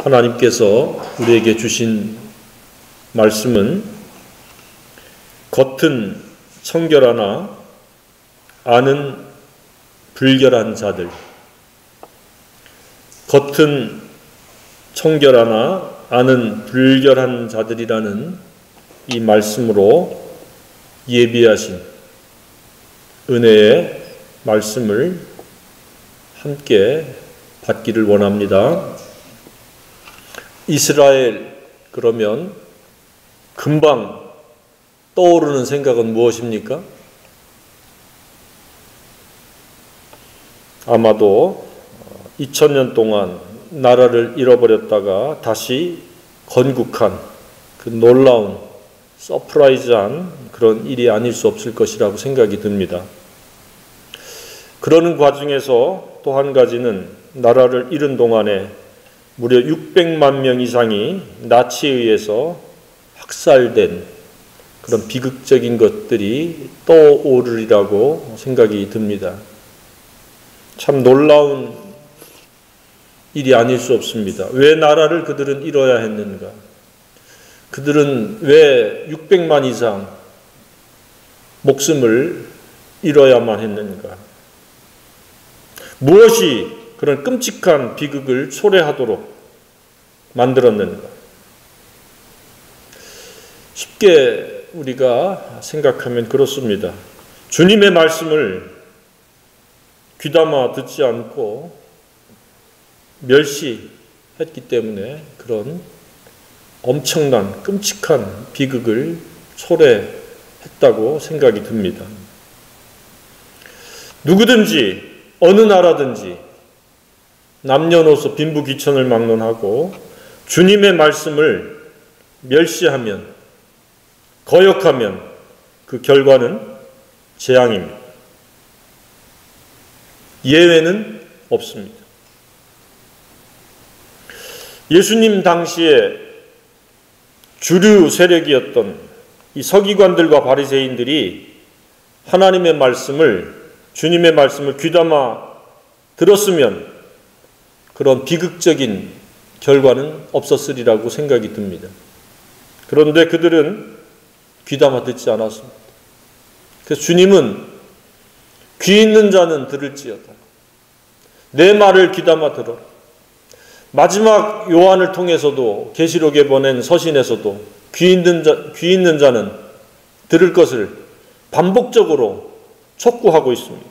하나님께서 우리에게 주신 말씀은 겉은 청결하나 안은 불결한 자들, 겉은 청결하나 안은 불결한 자들이라는 이 말씀으로 예비하신 은혜의 말씀을 함께 받기를 원합니다. 이스라엘 그러면 금방 떠오르는 생각은 무엇입니까? 아마도 2000년 동안 나라를 잃어버렸다가 다시 건국한 그 놀라운 서프라이즈한 그런 일이 아닐 수 없을 것이라고 생각이 듭니다. 그러는 과정에서 또 한 가지는 나라를 잃은 동안에 무려 600만 명 이상이 나치에 의해서 학살된 그런 비극적인 것들이 떠오르리라고 생각이 듭니다. 참 놀라운 일이 아닐 수 없습니다. 왜 나라를 그들은 잃어야 했는가? 그들은 왜 600만 이상 목숨을 잃어야만 했는가? 무엇이 그런 끔찍한 비극을 초래하도록 만들었는가? 쉽게 우리가 생각하면 그렇습니다. 주님의 말씀을 귀담아 듣지 않고 멸시했기 때문에 그런 엄청난 끔찍한 비극을 초래했다고 생각이 듭니다. 누구든지 어느 나라든지 남녀노소 빈부귀천을 막론하고 주님의 말씀을 멸시하면, 거역하면 그 결과는 재앙입니다. 예외는 없습니다. 예수님 당시에 주류 세력이었던 이 서기관들과 바리새인들이 하나님의 말씀을, 주님의 말씀을 귀담아 들었으면 그런 비극적인 결과는 없었으리라고 생각이 듭니다. 그런데 그들은 귀담아 듣지 않았습니다. 그래서 주님은 귀 있는 자는 들을지어다. 내 말을 귀담아 들어라. 마지막 요한을 통해서도 계시록에 보낸 서신에서도 귀 있는 자는 들을 것을 반복적으로 촉구하고 있습니다.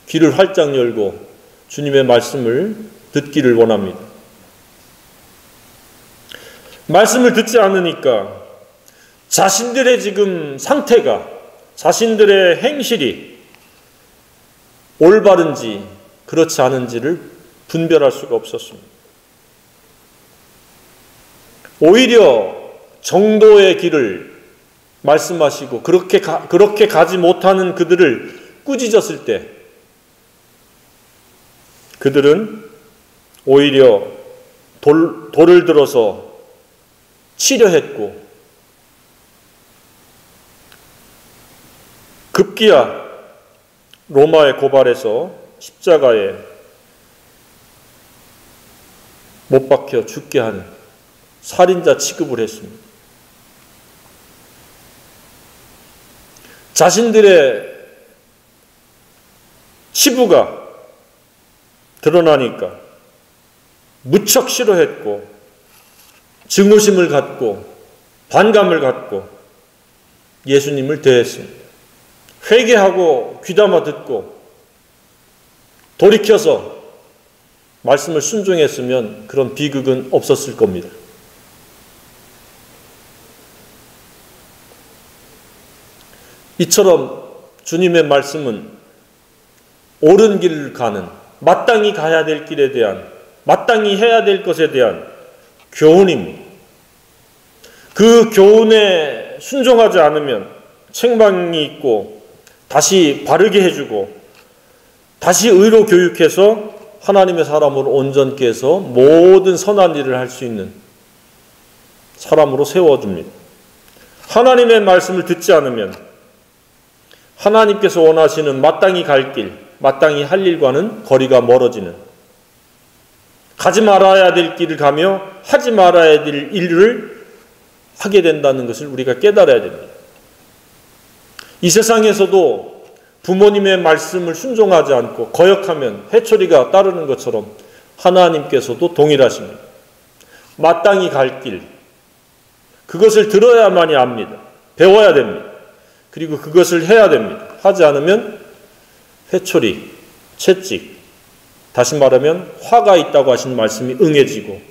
귀를 활짝 열고 주님의 말씀을 듣기를 원합니다. 말씀을 듣지 않으니까 자신들의 지금 상태가, 자신들의 행실이 올바른지 그렇지 않은지를 분별할 수가 없었습니다. 오히려 정도의 길을 말씀하시고 그렇게 가지 못하는 그들을 꾸짖었을 때 그들은 오히려 돌을 들어서 치려했고 급기야 로마의 고발에서 십자가에 못 박혀 죽게 하는 살인자 취급을 했습니다. 자신들의 치부가 드러나니까 무척 싫어했고 증오심을 갖고 반감을 갖고 예수님을 대했습니다. 회개하고 귀담아 듣고 돌이켜서 말씀을 순종했으면 그런 비극은 없었을 겁니다. 이처럼 주님의 말씀은 옳은 길을 가는, 마땅히 가야 될 길에 대한, 마땅히 해야 될 것에 대한 교훈입니다. 그 교훈에 순종하지 않으면 책망이 있고 다시 바르게 해주고 다시 의로 교육해서 하나님의 사람으로 온전케 해서 모든 선한 일을 할 수 있는 사람으로 세워줍니다. 하나님의 말씀을 듣지 않으면 하나님께서 원하시는 마땅히 갈 길, 마땅히 할 일과는 거리가 멀어지는, 가지 말아야 될 길을 가며 하지 말아야 될 일을 하게 된다는 것을 우리가 깨달아야 됩니다. 이 세상에서도 부모님의 말씀을 순종하지 않고 거역하면 해초리가 따르는 것처럼 하나님께서도 동일하십니다. 마땅히 갈 길, 그것을 들어야만이 압니다. 배워야 됩니다. 그리고 그것을 해야 됩니다. 하지 않으면 회초리, 채찍, 다시 말하면 화가 있다고 하신 말씀이 응해지고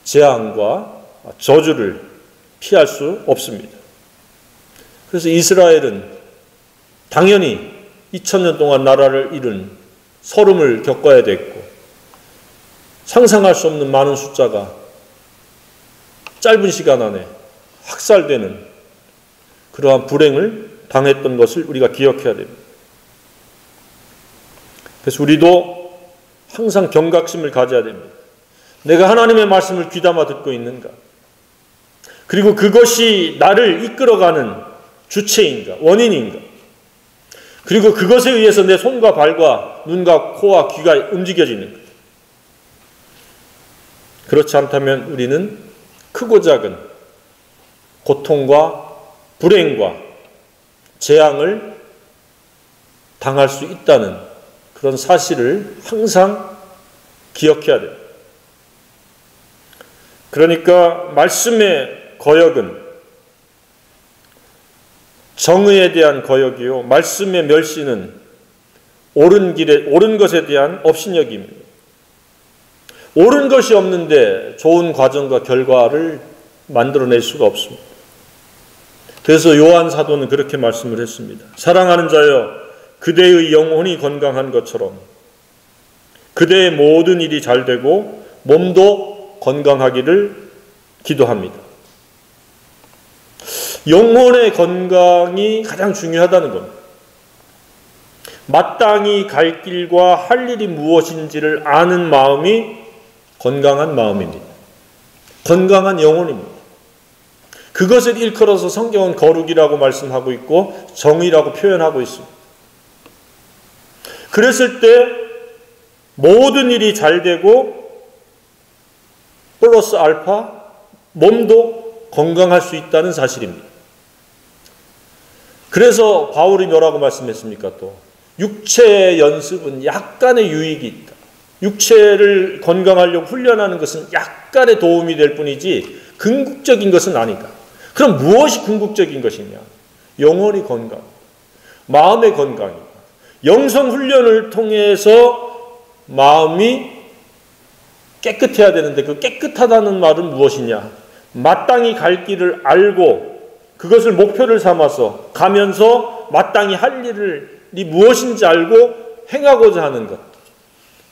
재앙과 저주를 피할 수 없습니다. 그래서 이스라엘은 당연히 2000년 동안 나라를 잃은 서름을 겪어야 됐고 상상할 수 없는 많은 숫자가 짧은 시간 안에 학살되는 그러한 불행을 당했던 것을 우리가 기억해야 됩니다. 그래서 우리도 항상 경각심을 가져야 됩니다. 내가 하나님의 말씀을 귀담아 듣고 있는가? 그리고 그것이 나를 이끌어가는 주체인가? 원인인가? 그리고 그것에 의해서 내 손과 발과 눈과 코와 귀가 움직여지는가? 그렇지 않다면 우리는 크고 작은 고통과 불행과 재앙을 당할 수 있다는 그런 사실을 항상 기억해야 됩니다. 그러니까 말씀의 거역은 정의에 대한 거역이요, 말씀의 멸시는 옳은 것에 대한 업신여기입니다. 옳은 것이 없는데 좋은 과정과 결과를 만들어낼 수가 없습니다. 그래서 요한 사도는 그렇게 말씀을 했습니다. 사랑하는 자여, 그대의 영혼이 건강한 것처럼 그대의 모든 일이 잘 되고 몸도 건강하기를 기도합니다. 영혼의 건강이 가장 중요하다는 겁니다. 마땅히 갈 길과 할 일이 무엇인지를 아는 마음이 건강한 마음입니다. 건강한 영혼입니다. 그것을 일컬어서 성경은 거룩이라고 말씀하고 있고 정의라고 표현하고 있습니다. 그랬을 때 모든 일이 잘 되고 플러스 알파 몸도 건강할 수 있다는 사실입니다. 그래서 바울이 뭐라고 말씀했습니까? 또 육체의 연습은 약간의 유익이 있다. 육체를 건강하려고 훈련하는 것은 약간의 도움이 될 뿐이지 궁극적인 것은 아니다. 그럼 무엇이 궁극적인 것이냐? 영혼의 건강, 마음의 건강이다. 영성 훈련을 통해서 마음이 깨끗해야 되는데 그 깨끗하다는 말은 무엇이냐? 마땅히 갈 길을 알고 그것을 목표를 삼아서 가면서 마땅히 할 일이 무엇인지 알고 행하고자 하는 것.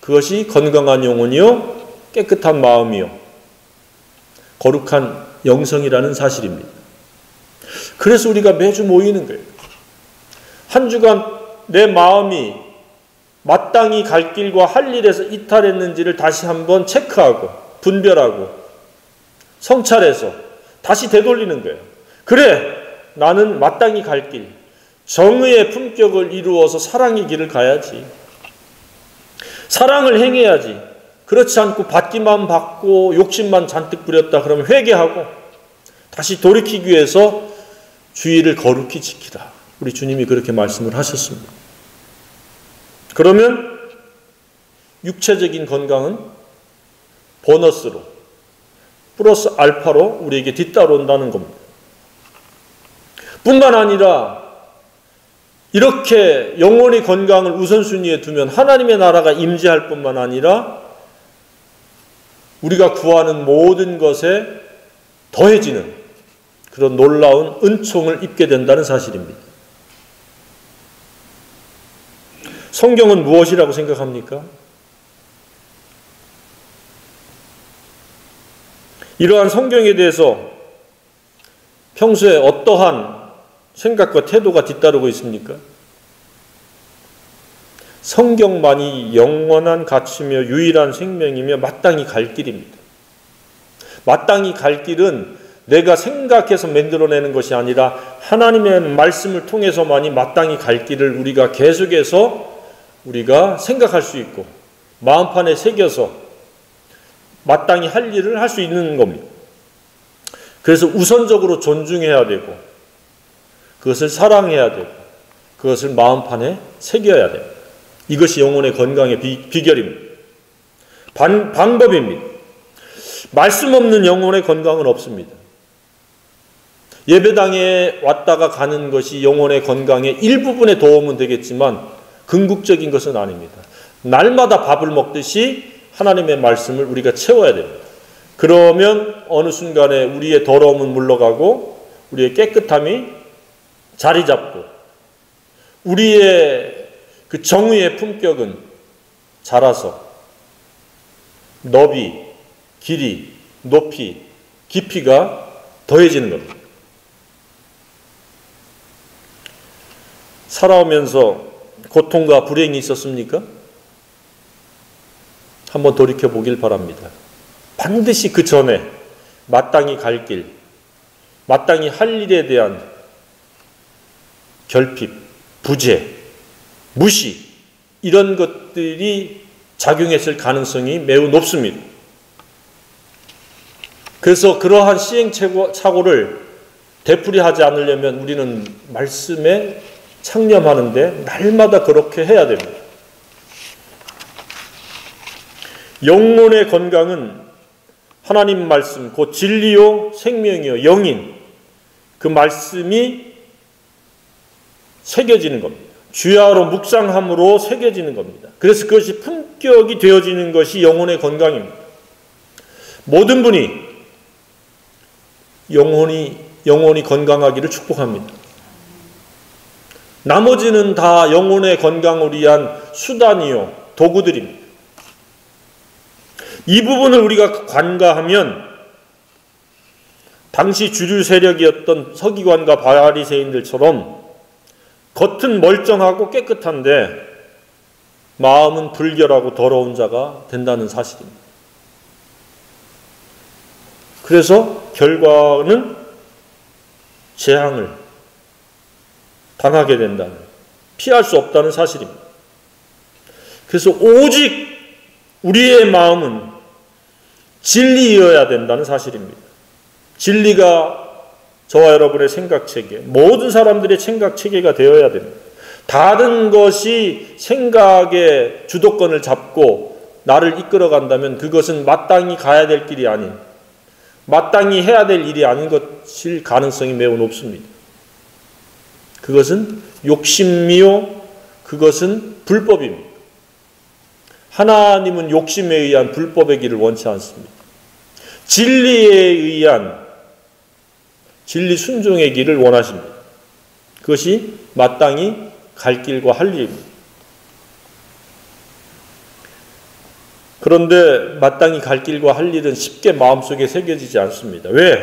그것이 건강한 영혼이요, 깨끗한 마음이요, 거룩한 영성이라는 사실입니다. 그래서 우리가 매주 모이는 거예요. 한 주간 내 마음이 마땅히 갈 길과 할 일에서 이탈했는지를 다시 한번 체크하고 분별하고 성찰해서 다시 되돌리는 거예요. 그래, 나는 마땅히 갈 길, 정의의 품격을 이루어서 사랑의 길을 가야지. 사랑을 행해야지. 그렇지 않고 받기만 받고 욕심만 잔뜩 부렸다 그러면 회개하고 다시 돌이키기 위해서 주의를 거룩히 지키라. 우리 주님이 그렇게 말씀을 하셨습니다. 그러면 육체적인 건강은 보너스로 플러스 알파로 우리에게 뒤따라온다는 겁니다. 뿐만 아니라 이렇게 영혼의 건강을 우선순위에 두면 하나님의 나라가 임재할 뿐만 아니라 우리가 구하는 모든 것에 더해지는 그런 놀라운 은총을 입게 된다는 사실입니다. 성경은 무엇이라고 생각합니까? 이러한 성경에 대해서 평소에 어떠한 생각과 태도가 뒤따르고 있습니까? 성경만이 영원한 가치며 유일한 생명이며 마땅히 갈 길입니다. 마땅히 갈 길은 내가 생각해서 만들어내는 것이 아니라 하나님의 말씀을 통해서만이 마땅히 갈 길을 우리가 계속해서 우리가 생각할 수 있고 마음판에 새겨서 마땅히 할 일을 할 수 있는 겁니다. 그래서 우선적으로 존중해야 되고 그것을 사랑해야 되고 그것을 마음판에 새겨야 됩니다. 이것이 영혼의 건강의 비결입니다. 방법입니다. 말씀 없는 영혼의 건강은 없습니다. 예배당에 왔다가 가는 것이 영혼의 건강의 일부분에 도움은 되겠지만 궁극적인 것은 아닙니다. 날마다 밥을 먹듯이 하나님의 말씀을 우리가 채워야 됩니다. 그러면 어느 순간에 우리의 더러움은 물러가고 우리의 깨끗함이 자리 잡고 우리의 그 정의의 품격은 자라서 너비, 길이, 높이, 깊이가 더해지는 겁니다. 살아오면서 고통과 불행이 있었습니까? 한번 돌이켜 보길 바랍니다. 반드시 그 전에 마땅히 갈 길, 마땅히 할 일에 대한 결핍, 부재, 무시 이런 것들이 작용했을 가능성이 매우 높습니다. 그래서 그러한 시행착오를 되풀이하지 않으려면 우리는 말씀에 창념하는데 날마다 그렇게 해야 됩니다. 영혼의 건강은 하나님 말씀, 곧 진리요 생명이요 영인 그 말씀이 새겨지는 겁니다. 주야로 묵상함으로 새겨지는 겁니다. 그래서 그것이 품격이 되어지는 것이 영혼의 건강입니다. 모든 분이 영혼이 건강하기를 축복합니다. 나머지는 다 영혼의 건강을 위한 수단이요 도구들입니다. 이 부분을 우리가 관가하면 당시 주류 세력이었던 서기관과 바리새인들처럼 겉은 멀쩡하고 깨끗한데 마음은 불결하고 더러운 자가 된다는 사실입니다. 그래서 결과는 재앙을 당하게 된다는, 피할 수 없다는 사실입니다. 그래서 오직 우리의 마음은 진리이어야 된다는 사실입니다. 진리가 저와 여러분의 생각체계, 모든 사람들의 생각체계가 되어야 됩니다. 다른 것이 생각의 주도권을 잡고 나를 이끌어간다면 그것은 마땅히 가야 될 길이 아닌, 마땅히 해야 될 일이 아닌 것일 가능성이 매우 높습니다. 그것은 욕심이요, 그것은 불법입니다. 하나님은 욕심에 의한 불법의 길을 원치 않습니다. 진리에 의한 진리 순종의 길을 원하십니다. 그것이 마땅히 갈 길과 할 일입니다. 그런데 마땅히 갈 길과 할 일은 쉽게 마음속에 새겨지지 않습니다. 왜?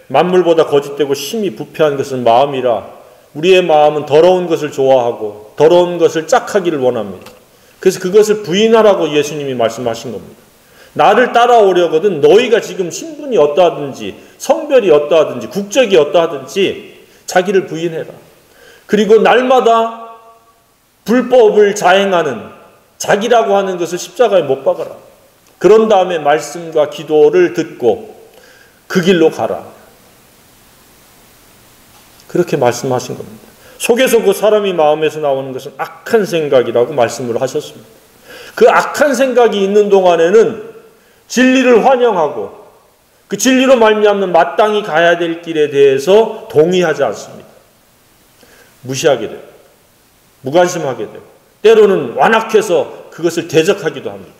만물보다 거짓되고 심히 부패한 것은 마음이라 우리의 마음은 더러운 것을 좋아하고 더러운 것을 짝하기를 원합니다. 그래서 그것을 부인하라고 예수님이 말씀하신 겁니다. 나를 따라오려거든 너희가 지금 신분이 어떠하든지 성별이 어떠하든지 국적이 어떠하든지 자기를 부인해라. 그리고 날마다 불법을 자행하는 자기라고 하는 것을 십자가에 못 박아라. 그런 다음에 말씀과 기도를 듣고 그 길로 가라. 그렇게 말씀하신 겁니다. 속에서 그 사람이 마음에서 나오는 것은 악한 생각이라고 말씀을 하셨습니다. 그 악한 생각이 있는 동안에는 진리를 환영하고 그 진리로 말미암는 마땅히 가야 될 길에 대해서 동의하지 않습니다. 무시하게 되고 무관심하게 되고 때로는 완악해서 그것을 대적하기도 합니다.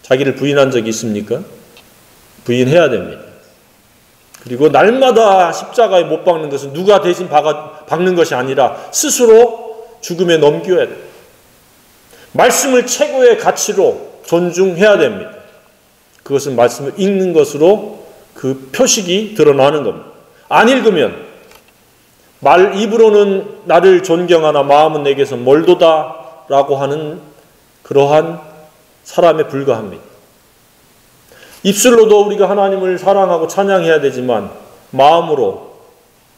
자기를 부인한 적이 있습니까? 부인해야 됩니다. 그리고 날마다 십자가에 못 박는 것은 누가 대신 박는 것이 아니라 스스로 죽음에 넘겨야 돼요. 말씀을 최고의 가치로 존중해야 됩니다. 그것은 말씀을 읽는 것으로 그 표식이 드러나는 겁니다. 안 읽으면 입으로는 나를 존경하나 마음은 내게서 멀도다 라고 하는 그러한 사람에 불과합니다. 입술로도 우리가 하나님을 사랑하고 찬양해야 되지만 마음으로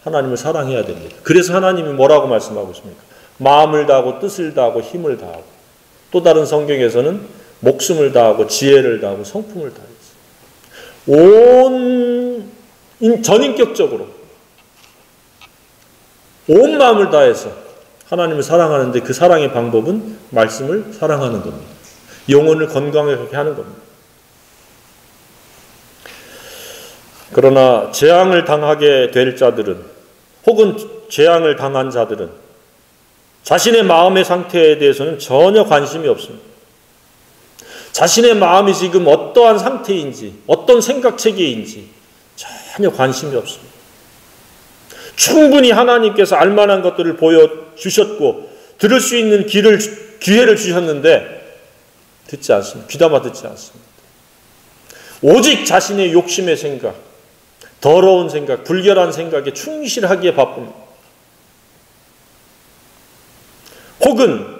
하나님을 사랑해야 됩니다. 그래서 하나님이 뭐라고 말씀하고 있습니까? 마음을 다하고 뜻을 다하고 힘을 다하고 또 다른 성경에서는 목숨을 다하고 지혜를 다하고 성품을 다했어요. 전인격적으로 온 마음을 다해서 하나님을 사랑하는데 그 사랑의 방법은 말씀을 사랑하는 겁니다. 영혼을 건강하게 하는 겁니다. 그러나 재앙을 당하게 될 자들은, 혹은 재앙을 당한 자들은 자신의 마음의 상태에 대해서는 전혀 관심이 없습니다. 자신의 마음이 지금 어떠한 상태인지, 어떤 생각체계인지 전혀 관심이 없습니다. 충분히 하나님께서 알만한 것들을 보여주셨고 들을 수 있는 기회를 주셨는데 듣지 않습니다. 귀담아 듣지 않습니다. 오직 자신의 욕심의 생각, 더러운 생각, 불결한 생각에 충실하기에 바쁩니다. 혹은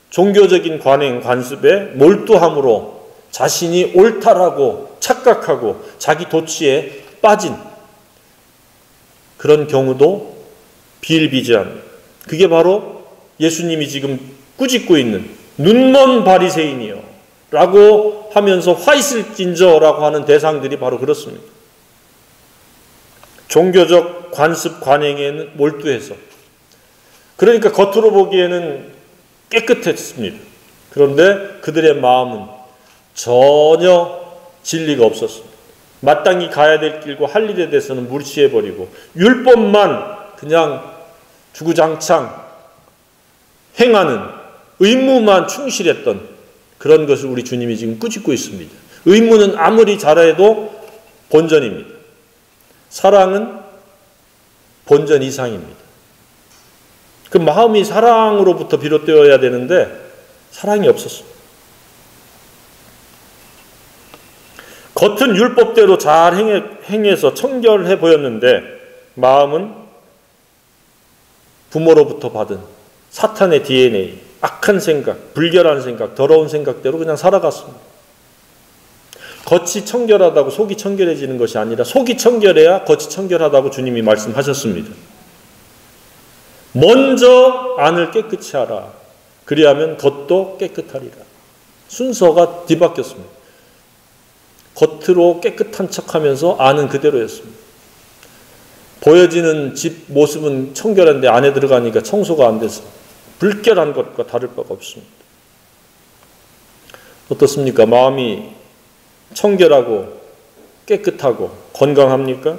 종교적인 관행, 관습에 몰두함으로 자신이 옳다라고 착각하고 자기 도취에 빠진 그런 경우도 비일비재합니다. 그게 바로 예수님이 지금 꾸짖고 있는 눈먼 바리새인이요 라고 하면서 화 있을진저라고 하는 대상들이 바로 그렇습니다. 종교적 관습 관행에는 몰두해서, 그러니까 겉으로 보기에는 깨끗했습니다. 그런데 그들의 마음은 전혀 진리가 없었습니다. 마땅히 가야 될 길과 할 일에 대해서는 무시해버리고 율법만 그냥 주구장창 행하는, 의무만 충실했던 그런 것을 우리 주님이 지금 꾸짖고 있습니다. 의무는 아무리 잘해도 본전입니다. 사랑은 본전 이상입니다. 그 마음이 사랑으로부터 비롯되어야 되는데 사랑이 없었습니다. 겉은 율법대로 잘 행해서 청결해 보였는데 마음은 부모로부터 받은 사탄의 DNA, 악한 생각, 불결한 생각, 더러운 생각대로 그냥 살아갔습니다. 겉이 청결하다고 속이 청결해지는 것이 아니라 속이 청결해야 겉이 청결하다고 주님이 말씀하셨습니다. 먼저 안을 깨끗이 하라. 그리하면 겉도 깨끗하리라. 순서가 뒤바뀌었습니다. 겉으로 깨끗한 척하면서 안은 그대로였습니다. 보여지는 집 모습은 청결한데 안에 들어가니까 청소가 안 돼서 불결한 것과 다를 바가 없습니다. 어떻습니까? 마음이 청결하고 깨끗하고 건강합니까?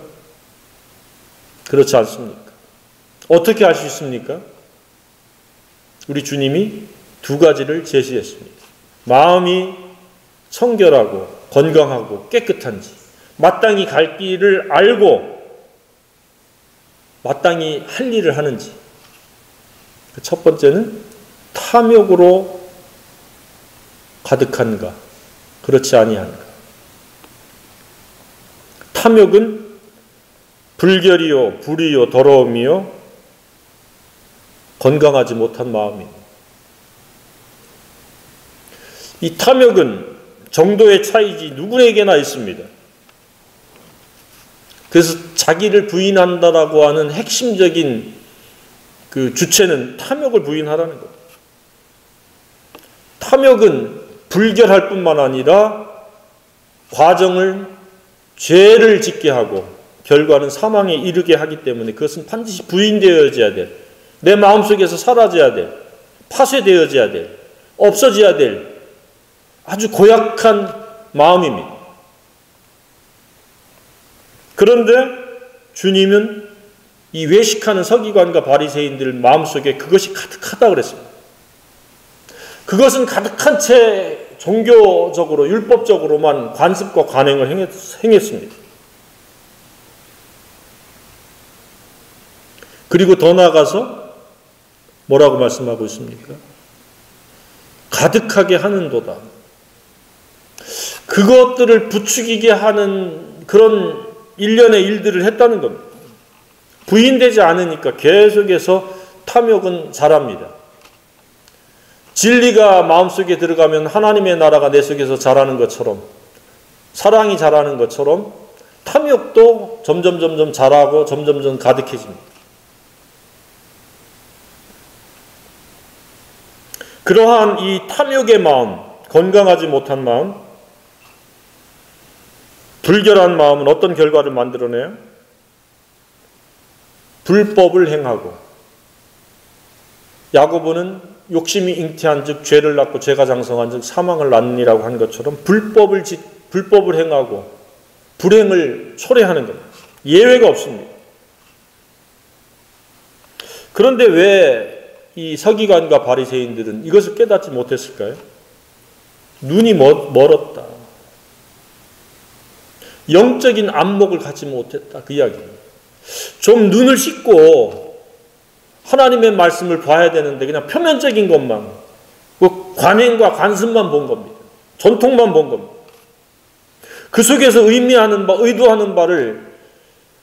그렇지 않습니까? 어떻게 알 수 있습니까? 우리 주님이 두 가지를 제시했습니다. 마음이 청결하고 건강하고 깨끗한지, 마땅히 갈 길을 알고 마땅히 할 일을 하는지. 첫 번째는 탐욕으로 가득한가, 그렇지 아니한가. 탐욕은 불결이요, 불의요, 더러움이요, 건강하지 못한 마음입니다. 이 탐욕은 정도의 차이지 누구에게나 있습니다. 그래서 자기를 부인한다라고 하는 핵심적인 그 주체는 탐욕을 부인하라는 겁니다. 탐욕은 불결할 뿐만 아니라 과정을 죄를 짓게 하고 결과는 사망에 이르게 하기 때문에 그것은 반드시 부인되어져야 될, 내 마음속에서 사라져야 될, 파쇄되어져야 될, 없어져야 될 아주 고약한 마음입니다. 그런데 주님은 이 외식하는 서기관과 바리새인들 마음속에 그것이 가득하다고 그랬습니다. 그것은 가득한 채 종교적으로 율법적으로만 관습과 관행을 행했습니다. 그리고 더 나아가서 뭐라고 말씀하고 있습니까? 가득하게 하는도다. 그것들을 부추기게 하는 그런 일련의 일들을 했다는 겁니다. 부인되지 않으니까 계속해서 탐욕은 자랍니다. 진리가 마음속에 들어가면 하나님의 나라가 내 속에서 자라는 것처럼, 사랑이 자라는 것처럼 탐욕도 점점 자라고 점점 가득해집니다. 그러한 이 탐욕의 마음, 건강하지 못한 마음, 불결한 마음은 어떤 결과를 만들어내요? 불법을 행하고, 야고보는 욕심이 잉태한 즉 죄를 낳고 죄가 장성한 즉 사망을 낳느니라고 한 것처럼 불법을 행하고 불행을 초래하는 겁니다. 예외가 없습니다. 그런데 왜 이 서기관과 바리새인들은 이것을 깨닫지 못했을까요? 눈이 멀었다. 영적인 안목을 갖지 못했다. 그 이야기입니다. 좀 눈을 씻고 하나님의 말씀을 봐야 되는데 그냥 표면적인 것만, 그 관행과 관습만 본 겁니다. 전통만 본 겁니다. 그 속에서 의미하는 바, 의도하는 바를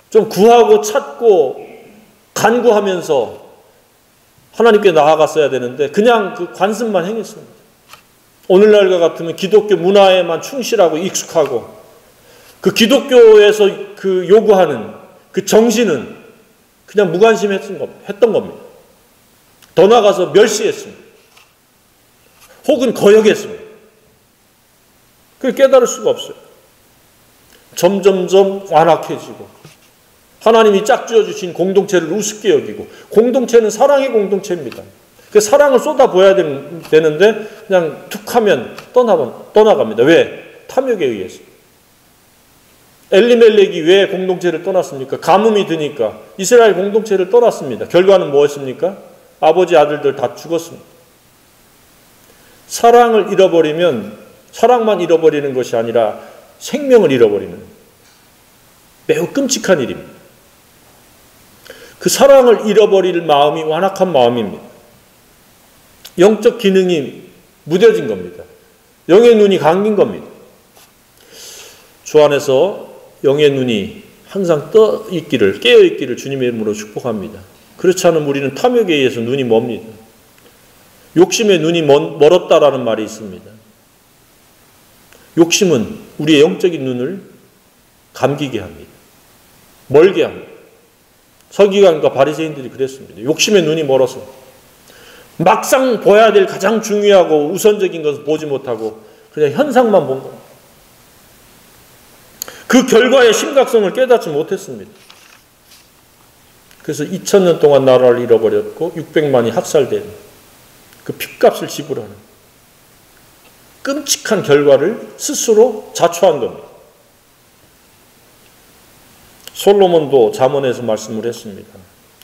좀 구하고 찾고 간구하면서 하나님께 나아갔어야 되는데 그냥 그 관습만 행했습니다. 오늘날과 같으면 기독교 문화에만 충실하고 익숙하고 그 기독교에서 그 요구하는 그 정신은 그냥 무관심했던 겁니다. 더 나아가서 멸시했습니다. 혹은 거역했습니다. 그걸 깨달을 수가 없어요. 점점점 완악해지고 하나님이 짝지어 주신 공동체를 우습게 여기고, 공동체는 사랑의 공동체입니다. 그 사랑을 쏟아부어야 되는데 그냥 툭 하면 떠나갑니다. 왜? 탐욕에 의해서. 엘리멜렉이 왜 공동체를 떠났습니까? 가뭄이 드니까 이스라엘 공동체를 떠났습니다. 결과는 무엇입니까? 아버지 아들들 다 죽었습니다. 사랑을 잃어버리면 사랑만 잃어버리는 것이 아니라 생명을 잃어버리는 매우 끔찍한 일입니다. 그 사랑을 잃어버릴 마음이 완악한 마음입니다. 영적 기능이 무뎌진 겁니다. 영의 눈이 감긴 겁니다. 주 안에서 영의 눈이 항상 깨어 있기를 주님의 이름으로 축복합니다. 그렇지 않으면 우리는 탐욕에 의해서 눈이 멉니다. 욕심에 눈이 멀었다라는 말이 있습니다. 욕심은 우리의 영적인 눈을 감기게 합니다. 멀게 합니다. 서기관과 바리새인들이 그랬습니다. 욕심에 눈이 멀어서 막상 보아야 될 가장 중요하고 우선적인 것을 보지 못하고 그냥 현상만 본 겁니다. 그 결과의 심각성을 깨닫지 못했습니다. 그래서 2000년 동안 나라를 잃어버렸고 600만이 학살된 그 핏값을 지불하는 끔찍한 결과를 스스로 자초한 겁니다. 솔로몬도 잠언에서 말씀을 했습니다.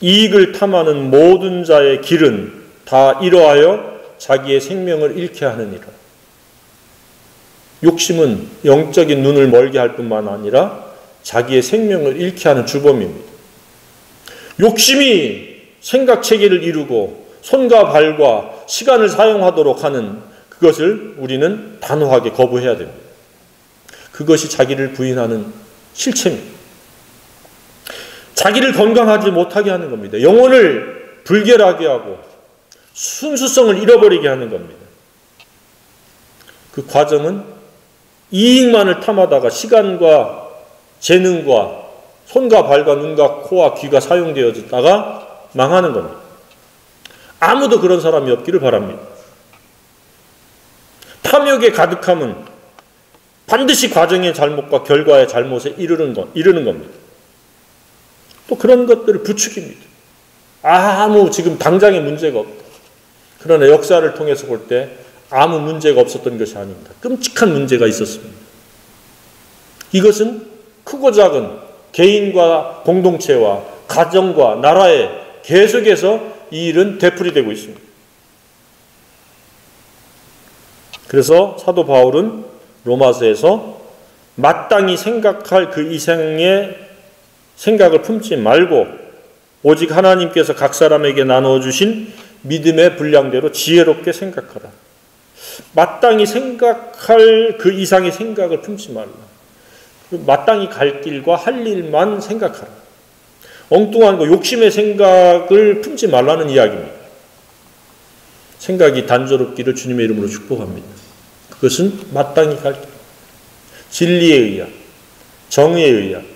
이익을 탐하는 모든 자의 길은 다 이러하여 자기의 생명을 잃게 하느니라. 욕심은 영적인 눈을 멀게 할 뿐만 아니라 자기의 생명을 잃게 하는 주범입니다. 욕심이 생각체계를 이루고 손과 발과 시간을 사용하도록 하는 그것을 우리는 단호하게 거부해야 됩니다. 그것이 자기를 부인하는 실체입니다. 자기를 건강하지 못하게 하는 겁니다. 영혼을 불결하게 하고 순수성을 잃어버리게 하는 겁니다. 그 과정은 이익만을 탐하다가 시간과 재능과 손과 발과 눈과 코와 귀가 사용되어졌다가 망하는 겁니다. 아무도 그런 사람이 없기를 바랍니다. 탐욕에 가득함은 반드시 과정의 잘못과 결과의 잘못에 이르는 겁니다. 또 그런 것들을 부추깁니다. 아무 지금 당장의 문제가 없다. 그러나 역사를 통해서 볼 때 아무 문제가 없었던 것이 아닙니다. 끔찍한 문제가 있었습니다. 이것은 크고 작은 개인과 공동체와 가정과 나라에 계속해서 이 일은 되풀이되고 있습니다. 그래서 사도 바울은 로마서에서 마땅히 생각할 그 이상의 생각을 품지 말고 오직 하나님께서 각 사람에게 나누어 주신 믿음의 분량대로 지혜롭게 생각하라. 마땅히 생각할 그 이상의 생각을 품지 말라. 마땅히 갈 길과 할 일만 생각하라. 엉뚱한 거 욕심의 생각을 품지 말라는 이야기입니다. 생각이 단조롭기를 주님의 이름으로 축복합니다. 그것은 마땅히 갈 길, 진리에 의한, 정의에 의한,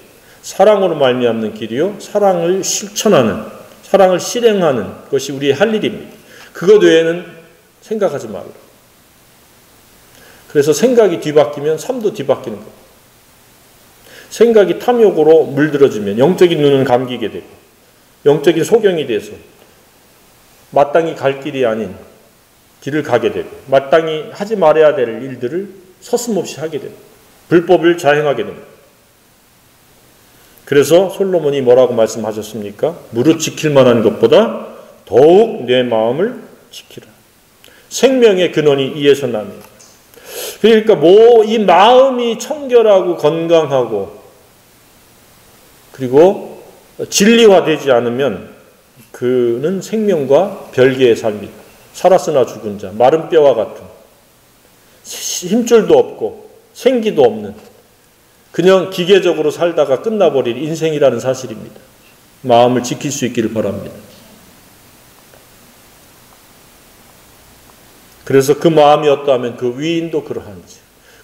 사랑으로 말미암는 길이요 사랑을 실천하는, 사랑을 실행하는 것이 우리의 할 일입니다. 그것 외에는 생각하지 말라. 그래서 생각이 뒤바뀌면 삶도 뒤바뀌는 겁니다. 생각이 탐욕으로 물들어지면 영적인 눈은 감기게 되고 영적인 소경이 돼서 마땅히 갈 길이 아닌 길을 가게 되고 마땅히 하지 말아야 될 일들을 서슴없이 하게 되고 불법을 자행하게 됩니다. 그래서 솔로몬이 뭐라고 말씀하셨습니까? 무릇 지킬 만한 것보다 더욱 내 마음을 지키라. 생명의 근원이 이에서 납니다. 그러니까 이 마음이 청결하고 건강하고 그리고 진리화되지 않으면 그는 생명과 별개의 삶이다. 살았으나 죽은 자, 마른 뼈와 같은 힘줄도 없고 생기도 없는 그냥 기계적으로 살다가 끝나버릴 인생이라는 사실입니다. 마음을 지킬 수 있기를 바랍니다. 그래서 그 마음이 어떠하면 그 위인도 그러한지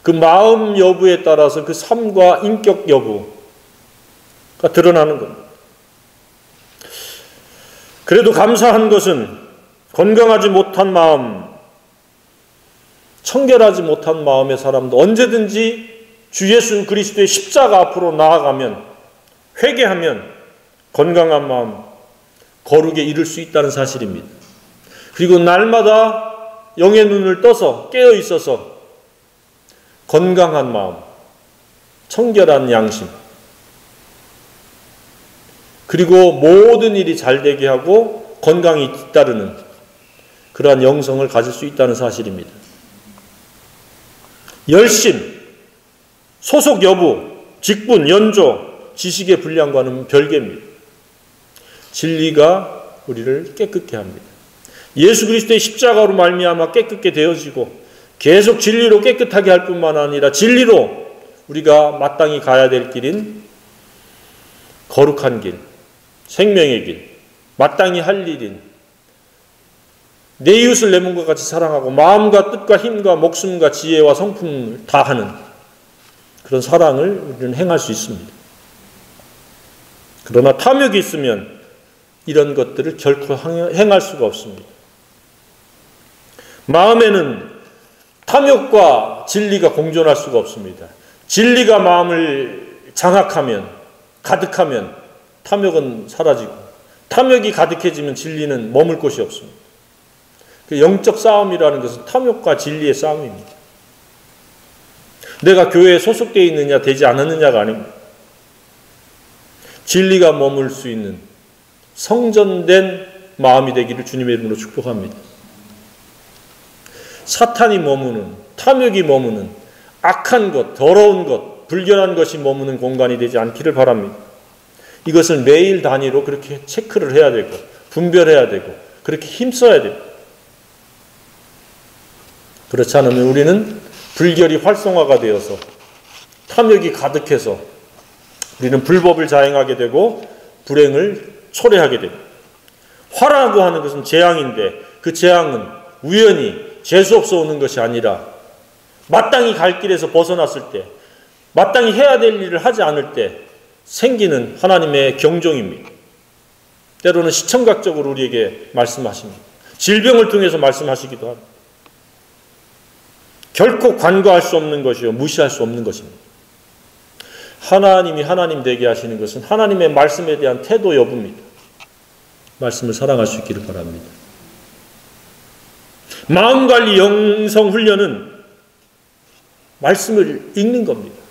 그 마음 여부에 따라서 그 삶과 인격 여부가 드러나는 겁니다. 그래도 감사한 것은 건강하지 못한 마음, 청결하지 못한 마음의 사람도 언제든지 주 예수 그리스도의 십자가 앞으로 나아가면 회개하면 건강한 마음, 거룩에 이를 수 있다는 사실입니다. 그리고 날마다 영의 눈을 떠서 깨어 있어서 건강한 마음, 청결한 양심, 그리고 모든 일이 잘 되게 하고 건강이 뒤따르는 그러한 영성을 가질 수 있다는 사실입니다. 열심, 소속 여부, 직분, 연조, 지식의 분량과는 별개입니다. 진리가 우리를 깨끗게 합니다. 예수 그리스도의 십자가로 말미암아 깨끗게 되어지고 계속 진리로 깨끗하게 할 뿐만 아니라 진리로 우리가 마땅히 가야 될 길인 거룩한 길, 생명의 길, 마땅히 할 일인 내 이웃을 내 몸과 같이 사랑하고 마음과 뜻과 힘과 목숨과 지혜와 성품을 다하는 그런 사랑을 우리는 행할 수 있습니다. 그러나 탐욕이 있으면 이런 것들을 결코 행할 수가 없습니다. 마음에는 탐욕과 진리가 공존할 수가 없습니다. 진리가 마음을 장악하면, 가득하면 탐욕은 사라지고 탐욕이 가득해지면 진리는 머물 곳이 없습니다. 영적 싸움이라는 것은 탐욕과 진리의 싸움입니다. 내가 교회에 소속되어 있느냐 되지 않았느냐가 아닙니다. 진리가 머물 수 있는 성전된 마음이 되기를 주님의 이름으로 축복합니다. 사탄이 머무는, 탐욕이 머무는 악한 것, 더러운 것, 불결한 것이 머무는 공간이 되지 않기를 바랍니다. 이것을 매일 단위로 그렇게 체크를 해야 되고 분별해야 되고 그렇게 힘써야 됩니다. 그렇지 않으면 우리는 불결이 활성화가 되어서 탐욕이 가득해서 우리는 불법을 자행하게 되고 불행을 초래하게 됩니다. 화라고 하는 것은 재앙인데 그 재앙은 우연히 재수없어 오는 것이 아니라 마땅히 갈 길에서 벗어났을 때 마땅히 해야 될 일을 하지 않을 때 생기는 하나님의 경종입니다. 때로는 시청각적으로 우리에게 말씀하십니다. 질병을 통해서 말씀하시기도 합니다. 결코 간과할 수 없는 것이요 무시할 수 없는 것입니다. 하나님이 하나님 되게 하시는 것은 하나님의 말씀에 대한 태도 여부입니다. 말씀을 사랑할 수 있기를 바랍니다. 마음관리 영성 훈련은 말씀을 읽는 겁니다.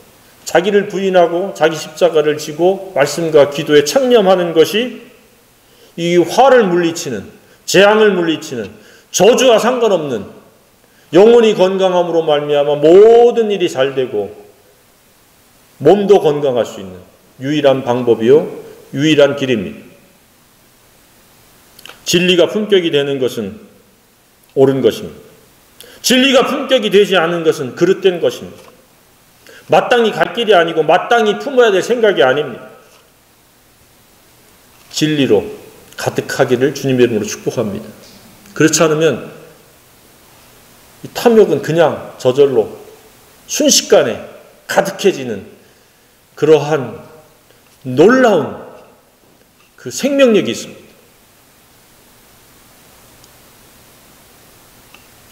자기를 부인하고 자기 십자가를 지고 말씀과 기도에 창념하는 것이 이 화를 물리치는, 재앙을 물리치는, 저주와 상관없는 영혼이 건강함으로 말미암아 모든 일이 잘 되고 몸도 건강할 수 있는 유일한 방법이요 유일한 길입니다. 진리가 품격이 되는 것은 옳은 것입니다. 진리가 품격이 되지 않은 것은 그릇된 것입니다. 마땅히 갈 길이 아니고 마땅히 품어야 될 생각이 아닙니다. 진리로 가득하기를 주님의 이름으로 축복합니다. 그렇지 않으면 이 탐욕은 그냥 저절로 순식간에 가득해지는 그러한 놀라운 그 생명력이 있습니다.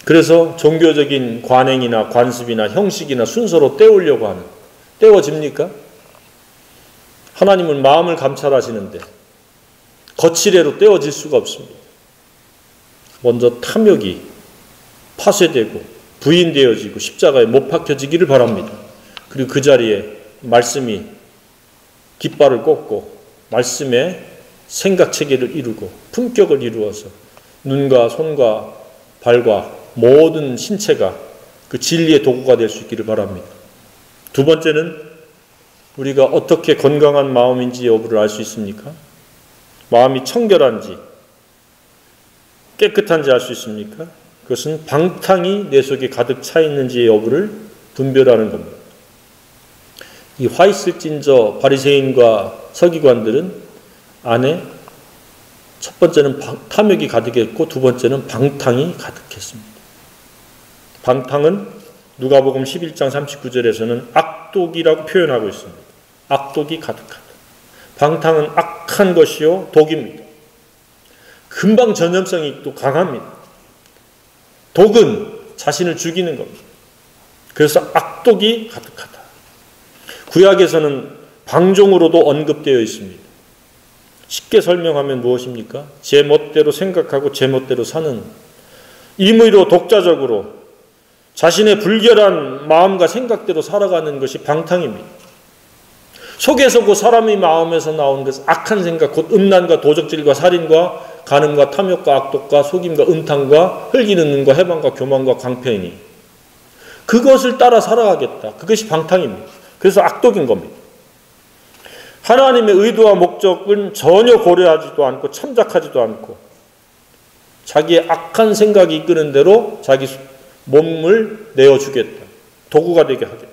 그래서 종교적인 관행이나 관습이나 형식이나 순서로 때우려고 하는, 때워집니까? 하나님은 마음을 감찰하시는데 거칠애로 때워질 수가 없습니다. 먼저 탐욕이 파쇄되고 부인되어지고 십자가에 못 박혀지기를 바랍니다. 그리고 그 자리에 말씀이 깃발을 꽂고 말씀의 생각체계를 이루고 품격을 이루어서 눈과 손과 발과 모든 신체가 그 진리의 도구가 될 수 있기를 바랍니다. 두 번째는 우리가 어떻게 건강한 마음인지 여부를 알 수 있습니까? 마음이 청결한지 깨끗한지 알 수 있습니까? 그것은 방탕이 내 속에 가득 차 있는지의 여부를 분별하는 겁니다. 이 화 있을진저 바리새인과 서기관들은 안에 첫 번째는 탐욕이 가득했고 두 번째는 방탕이 가득했습니다. 방탕은 누가복음 11장 39절에서는 악독이라고 표현하고 있습니다. 악독이 가득하다. 방탕은 악한 것이요 독입니다. 금방 전염성이 또 강합니다. 독은 자신을 죽이는 겁니다. 그래서 악독이 가득하다. 구약에서는 방종으로도 언급되어 있습니다. 쉽게 설명하면 무엇입니까? 제 멋대로 생각하고 제 멋대로 사는, 임의로 독자적으로 자신의 불결한 마음과 생각대로 살아가는 것이 방탕입니다. 속에서 그 사람의 마음에서 나오는 것은 악한 생각, 곧 음란과 도적질과 살인과 간음과 탐욕과 악독과 속임과 음탕과 흘기는 눈과 해방과 교만과 광평이, 그것을 따라 살아가겠다. 그것이 방탕입니다. 그래서 악독인 겁니다. 하나님의 의도와 목적은 전혀 고려하지도 않고 참작하지도 않고 자기의 악한 생각이 이끄는 대로 자기 몸을 내어주겠다. 도구가 되게 하겠다.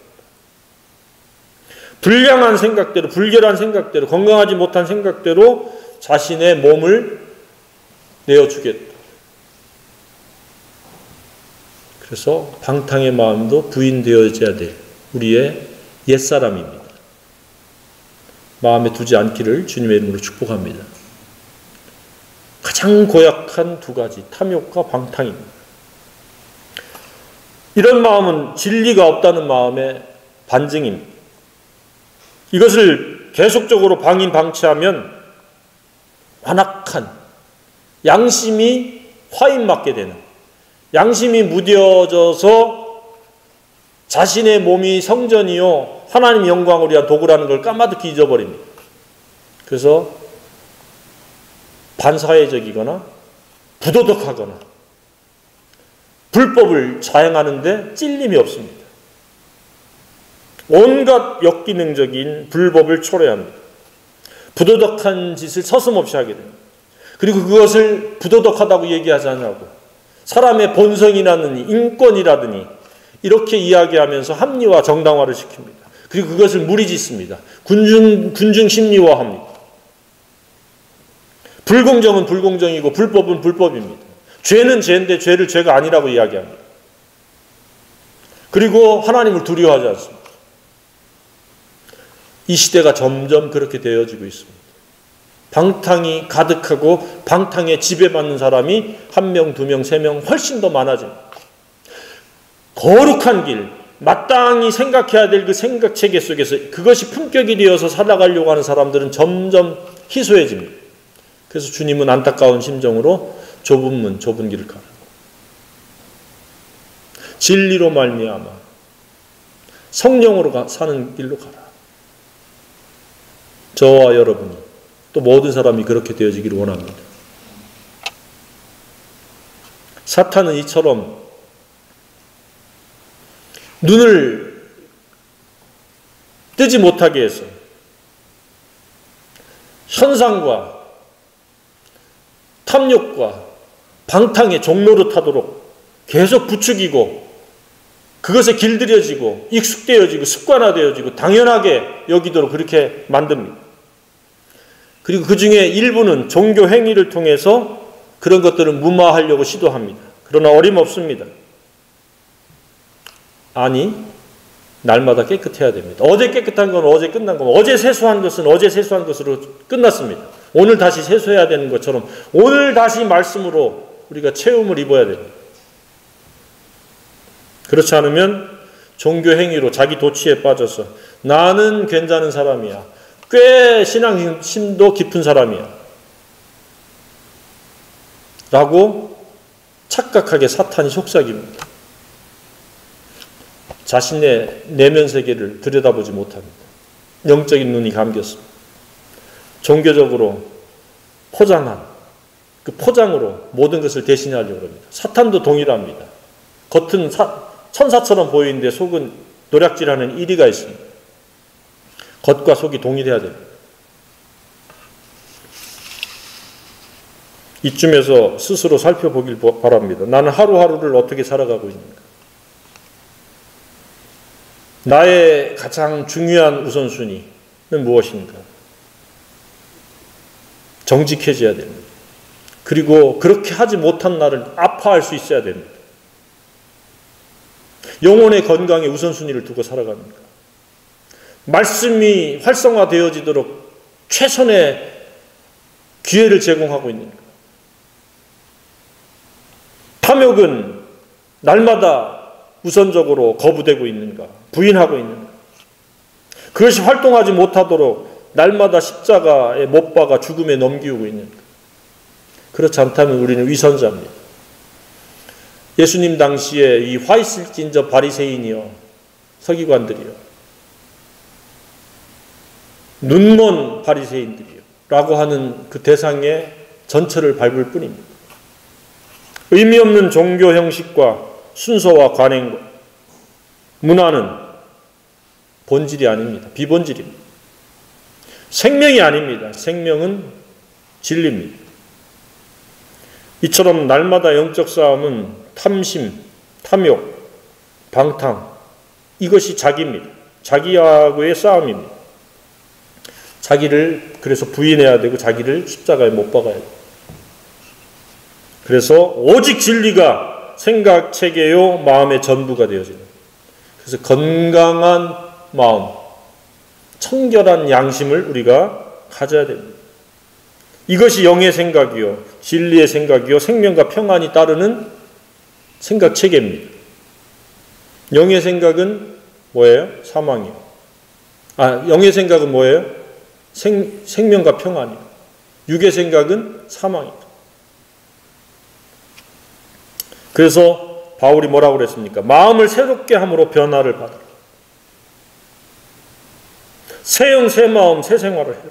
불량한 생각대로, 불결한 생각대로, 건강하지 못한 생각대로 자신의 몸을 내어주겠다. 그래서 방탕의 마음도 부인되어져야 될 우리의 옛사람입니다. 마음에 두지 않기를 주님의 이름으로 축복합니다. 가장 고약한 두 가지, 탐욕과 방탕입니다. 이런 마음은 진리가 없다는 마음의 반증입니다. 이것을 계속적으로 방임방치하면 완악한 양심이 화인맞게 되는, 양심이 무뎌져서 자신의 몸이 성전이요 하나님 영광을 위한 도구라는 걸 까마득히 잊어버립니다. 그래서 반사회적이거나 부도덕하거나 불법을 자행하는데 찔림이 없습니다. 온갖 역기능적인 불법을 초래합니다. 부도덕한 짓을 서슴없이 하게 됩니다. 그리고 그것을 부도덕하다고 얘기하지 않냐고 사람의 본성이라느니 인권이라더니 이렇게 이야기하면서 합리화 정당화를 시킵니다. 그리고 그것을 무리짓습니다. 군중 심리화합니다. 불공정은 불공정이고 불법은 불법입니다. 죄는 죄인데 죄를 죄가 아니라고 이야기합니다. 그리고 하나님을 두려워하지 않습니다. 이 시대가 점점 그렇게 되어지고 있습니다. 방탕이 가득하고 방탕에 지배받는 사람이 1명, 2명, 3명 훨씬 더 많아집니다. 거룩한 길, 마땅히 생각해야 될 그 생각체계 속에서 그것이 품격이 되어서 살아가려고 하는 사람들은 점점 희소해집니다. 그래서 주님은 안타까운 심정으로 좁은 문, 좁은 길을 가라. 진리로 말미암아 성령으로 사는 길로 가라. 저와 여러분이 또 모든 사람이 그렇게 되어지기를 원합니다. 사탄은 이처럼 눈을 뜨지 못하게 해서 현상과 탐욕과 방탕의 종로를 타도록 계속 부추기고 그것에 길들여지고 익숙되어지고 습관화되어지고 당연하게 여기도록 그렇게 만듭니다. 그리고 그 중에 일부는 종교 행위를 통해서 그런 것들을 무마하려고 시도합니다. 그러나 어림없습니다. 아니, 날마다 깨끗해야 됩니다. 어제 깨끗한 건 어제 끝난 겁니다. 어제 세수한 것은 어제 세수한 것으로 끝났습니다. 오늘 다시 세수해야 되는 것처럼 오늘 다시 말씀으로 우리가 체험을 입어야 됩니다. 그렇지 않으면 종교 행위로 자기 도취에 빠져서 나는 괜찮은 사람이야. 꽤 신앙심도 깊은 사람이야. 라고 착각하게 사탄이 속삭입니다. 자신의 내면 세계를 들여다보지 못합니다. 영적인 눈이 감겼습니다. 종교적으로 포장한 그 포장으로 모든 것을 대신하려고 합니다. 사탄도 동일합니다. 겉은 천사처럼 보이는데 속은 노략질하는 이리가 있습니다. 겉과 속이 동일해야 됩니다. 이쯤에서 스스로 살펴보길 바랍니다. 나는 하루하루를 어떻게 살아가고 있는가? 나의 가장 중요한 우선순위는 무엇인가? 정직해져야 됩니다. 그리고 그렇게 하지 못한 나를 아파할 수 있어야 됩니다. 영혼의 건강에 우선순위를 두고 살아갑니까? 말씀이 활성화되어지도록 최선의 기회를 제공하고 있는가? 탐욕은 날마다 우선적으로 거부되고 있는가? 부인하고 있는가? 그것이 활동하지 못하도록 날마다 십자가에 못 박아 죽음에 넘기우고 있는가? 그렇지 않다면 우리는 위선자입니다. 예수님 당시에 이 화 있을진 저 바리새인이요, 서기관들이요, 눈먼 바리새인들이요 라고 하는 그 대상의 전철을 밟을 뿐입니다. 의미 없는 종교 형식과 순서와 관행과 문화는 본질이 아닙니다. 비본질입니다. 생명이 아닙니다. 생명은 진리입니다. 이처럼 날마다 영적 싸움은 탐심, 탐욕, 방탕, 이것이 자기입니다. 자기하고의 싸움입니다. 자기를 그래서 부인해야 되고 자기를 십자가에 못 박아야 돼요. 그래서 오직 진리가 생각, 체계요, 마음의 전부가 되어지는. 그래서 건강한 마음, 청결한 양심을 우리가 가져야 됩니다. 이것이 영의 생각이요, 진리의 생각이요, 생명과 평안이 따르는 생각 체계입니다. 영의 생각은 뭐예요? 사망이요. 영의 생각은 뭐예요? 생명과 평안이요. 육의 생각은 사망이요. 그래서 바울이 뭐라고 그랬습니까? 마음을 새롭게 함으로 변화를 받으라. 새 영, 새 마음, 새 생활을 해라.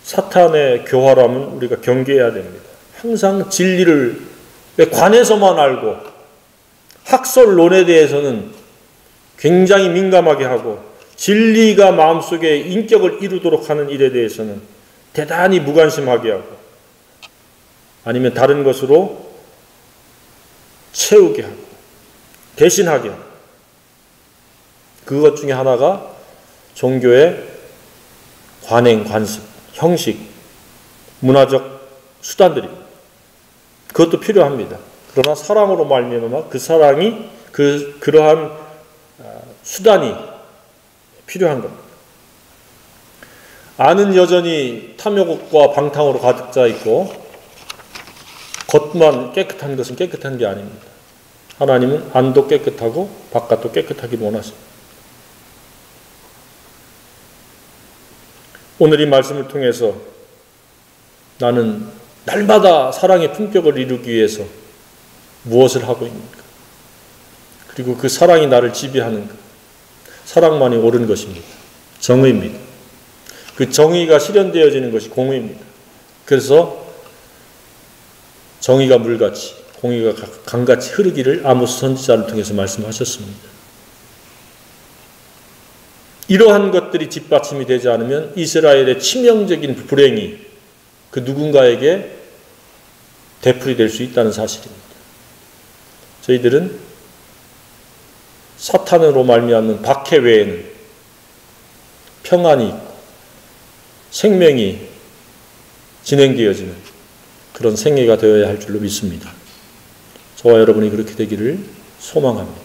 사탄의 교활함은 우리가 경계해야 됩니다. 항상 진리를 관해서만 알고 학설론에 대해서는 굉장히 민감하게 하고 진리가 마음속에 인격을 이루도록 하는 일에 대해서는 대단히 무관심하게 하고 아니면 다른 것으로 채우게 하고 대신하게 하고 그것 중에 하나가 종교의 관행, 관습, 형식, 문화적 수단들입니다. 그것도 필요합니다. 그러나 사랑으로 말미암아 그 사랑이 그러한 수단이 필요한 겁니다. 안은 여전히 탐욕과 방탕으로 가득 차 있고 겉만 깨끗한 것은 깨끗한 게 아닙니다. 하나님은 안도 깨끗하고 바깥도 깨끗하길 원하십니다. 오늘 이 말씀을 통해서 나는 날마다 사랑의 품격을 이루기 위해서 무엇을 하고 있는가? 그리고 그 사랑이 나를 지배하는가? 사랑만이 옳은 것입니다. 정의입니다. 그 정의가 실현되어지는 것이 공의입니다. 그래서 정의가 물같이 공의가 강같이 흐르기를 아모스 선지자를 통해서 말씀하셨습니다. 이러한 것들이 뒷받침이 되지 않으면 이스라엘의 치명적인 불행이 그 누군가에게 되풀이될 수 있다는 사실입니다. 저희들은 사탄으로 말미암는 박해 외에는 평안이 있고 생명이 진행되어지는 그런 생애가 되어야 할 줄로 믿습니다. 저와 여러분이 그렇게 되기를 소망합니다.